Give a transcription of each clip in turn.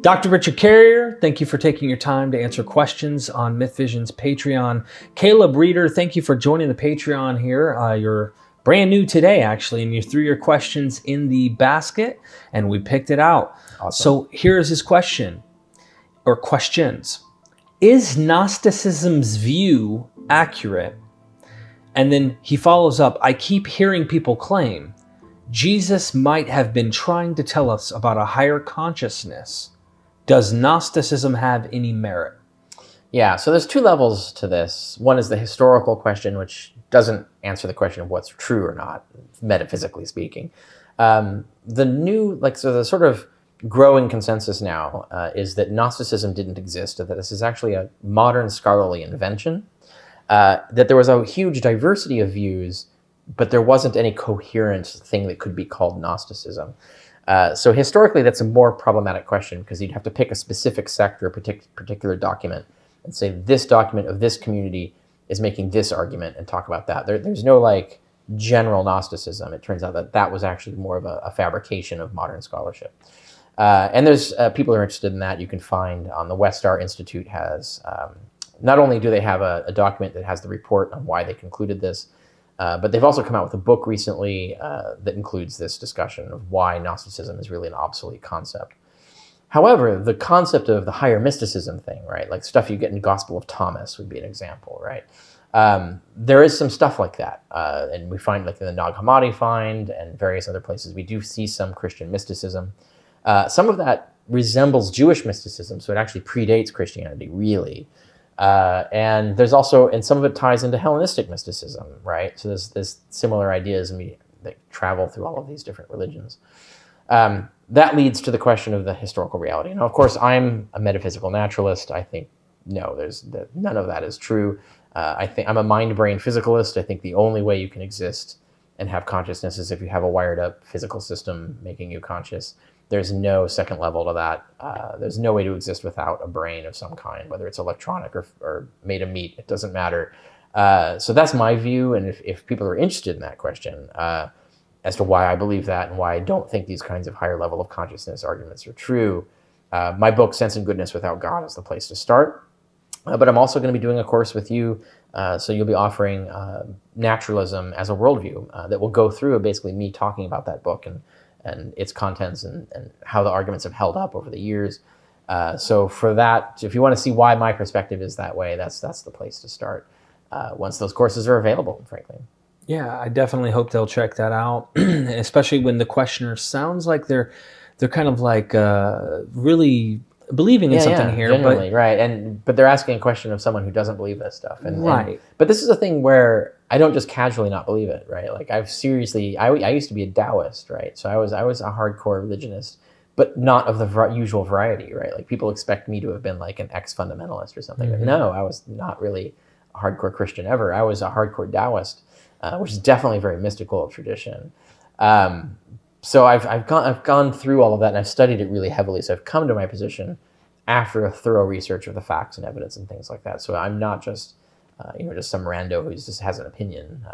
Dr. Richard Carrier, thank you for taking your time to answer questions on MythVision's Patreon. Caleb Reeder, thank you for joining the Patreon here. You're brand new today, actually, and you threw your questions in the basket, and we picked it out. Awesome. So here's his question, or questions. Is Gnosticism's view accurate? And then he follows up, I keep hearing people claim Jesus might have been trying to tell us about a higher consciousness. Does Gnosticism have any merit? Yeah, so there's two levels to this. One is the historical question, which doesn't answer the question of what's true or not, metaphysically speaking. The sort of growing consensus now is that Gnosticism didn't exist, that this is actually a modern scholarly invention, that there was a huge diversity of views, but there wasn't any coherent thing that could be called Gnosticism. So historically, that's a more problematic question because you'd have to pick a specific sect or a particular document and say this document of this community is making this argument and talk about that. There's no like general Gnosticism. It turns out that was actually more of a fabrication of modern scholarship. And there's people who are interested in that. You can find on the Westar Institute has, not only do they have a document that has the report on why they concluded this, but they've also come out with a book recently that includes this discussion of why Gnosticism is really an obsolete concept. However, the concept of the higher mysticism thing, right, like stuff you get in Gospel of Thomas would be an example, right? There is some stuff like that, and we find like in the Nag Hammadi find and various other places, we do see some Christian mysticism. Some of that resembles Jewish mysticism, so it actually predates Christianity, really. And there's also, and some of it ties into Hellenistic mysticism, right? So there's similar ideas that travel through all of these different religions. That leads to the question of the historical reality. Now, of course, I'm a metaphysical naturalist. I think, no, none of that is true. I think I'm a mind-brain physicalist. I think the only way you can exist and have consciousness is if you have a wired-up physical system making you conscious. There's no second level to that. There's no way to exist without a brain of some kind, whether it's electronic or made of meat, it doesn't matter. So that's my view, and if people are interested in that question as to why I believe that and why I don't think these kinds of higher level of consciousness arguments are true, my book, Sense and Goodness Without God, is the place to start. But I'm also going to be doing a course with you, so you'll be offering Naturalism as a worldview that will go through basically me talking about that book and its contents and how the arguments have held up over the years. So for that, if you want to see why my perspective is that way, that's the place to start once those courses are available, frankly. Yeah, I definitely hope they'll check that out, especially when the questioner sounds like they're kind of like really believing in something here. Genuinely, right. But they're asking a question of someone who doesn't believe this stuff. But this is a thing where I don't just casually not believe it, right? Like I used to be a Taoist, right? So I was a hardcore religionist, but not of the usual variety, right? Like people expect me to have been like an ex-fundamentalist or something. Mm-hmm. No, I was not really a hardcore Christian ever. I was a hardcore Taoist, which is definitely a very mystical tradition. So I've gone through all of that and I've studied it really heavily. So I've come to my position after a thorough research of the facts and evidence and things like that. So I'm not just just some rando who just has an opinion.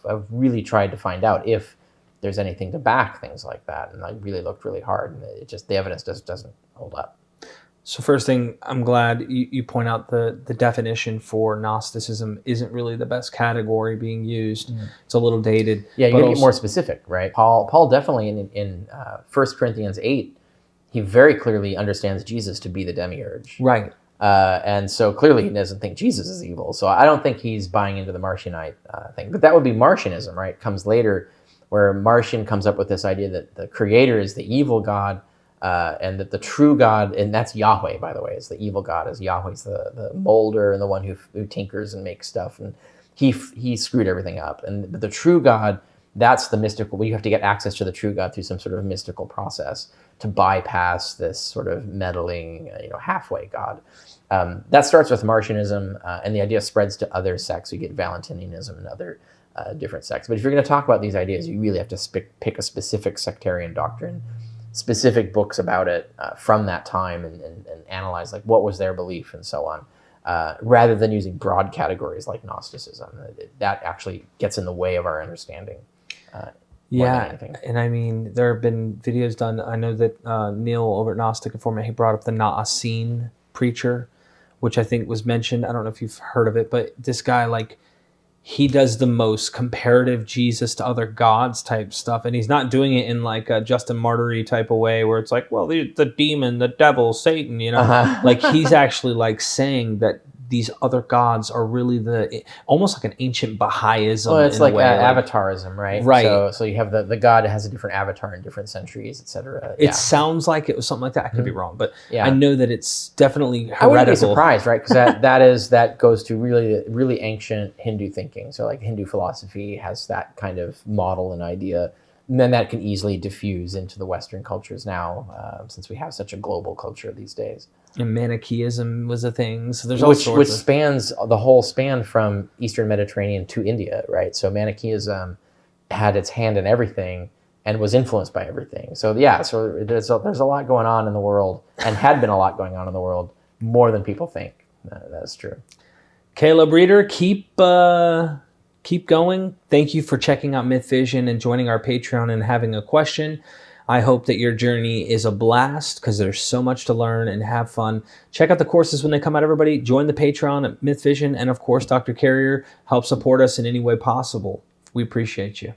I've really tried to find out if there's anything to back things like that, and I really looked really hard, and the evidence doesn't hold up. So first thing, I'm glad you point out the definition for Gnosticism isn't really the best category being used. Mm. It's a little dated. Yeah, you got to get more specific, right? Paul definitely in 1 Corinthians 8, he very clearly understands Jesus to be the demiurge. Right. And so clearly he doesn't think Jesus is evil. So I don't think he's buying into the Marcionite thing. But that would be Marcionism, right? It comes later, where Marcion comes up with this idea that the creator is the evil God, and that the true God, and that's Yahweh, by the way, is the evil God, is Yahweh's the molder and the one who tinkers and makes stuff, and he screwed everything up. But the true God, that's the mystical. Well, you have to get access to the true God through some sort of mystical process to bypass this sort of meddling, halfway God. That starts with Marcionism, and the idea spreads to other sects. You get Valentinianism and other different sects. But if you're going to talk about these ideas, you really have to pick a specific sectarian doctrine, specific books about it from that time, and analyze like what was their belief and so on, rather than using broad categories like Gnosticism. That actually gets in the way of our understanding. more than Yeah, anything. and I mean, there have been videos done. I know that Neil over at Gnostic Informant, he brought up the Naasene preacher, which I think was mentioned. I don't know if you've heard of it, but this guy, like, he does the most comparative Jesus to other gods type stuff, and he's not doing it in like a Justin Martyry type of way where it's like, well, the demon, the devil, Satan, you know, like he's actually like saying that these other gods are really almost like an ancient Baha'ism. Well, it's in a like way, avatarism, right? Right. So you have the god has a different avatar in different centuries, etc. It sounds like it was something like that. I could be wrong, but Yeah. I know that it's definitely heretical. I wouldn't be surprised, right? Because that goes to really ancient Hindu thinking. So like Hindu philosophy has that kind of model and idea, and then that can easily diffuse into the Western cultures now, since we have such a global culture these days. And Manichaeism was a thing. So there's all sorts which of... spans the whole span from Eastern Mediterranean to India, right? So Manichaeism had its hand in everything and was influenced by everything. So yeah, so there's a lot going on in the world, and had been a lot going on in the world, more than people think. That's true. Caleb Reader, keep going. Thank you for checking out MythVision and joining our Patreon and having a question. I hope that your journey is a blast, because there's so much to learn and have fun. Check out the courses when they come out, everybody. Join the Patreon at MythVision. And of course, Dr. Carrier, help support us in any way possible. We appreciate you.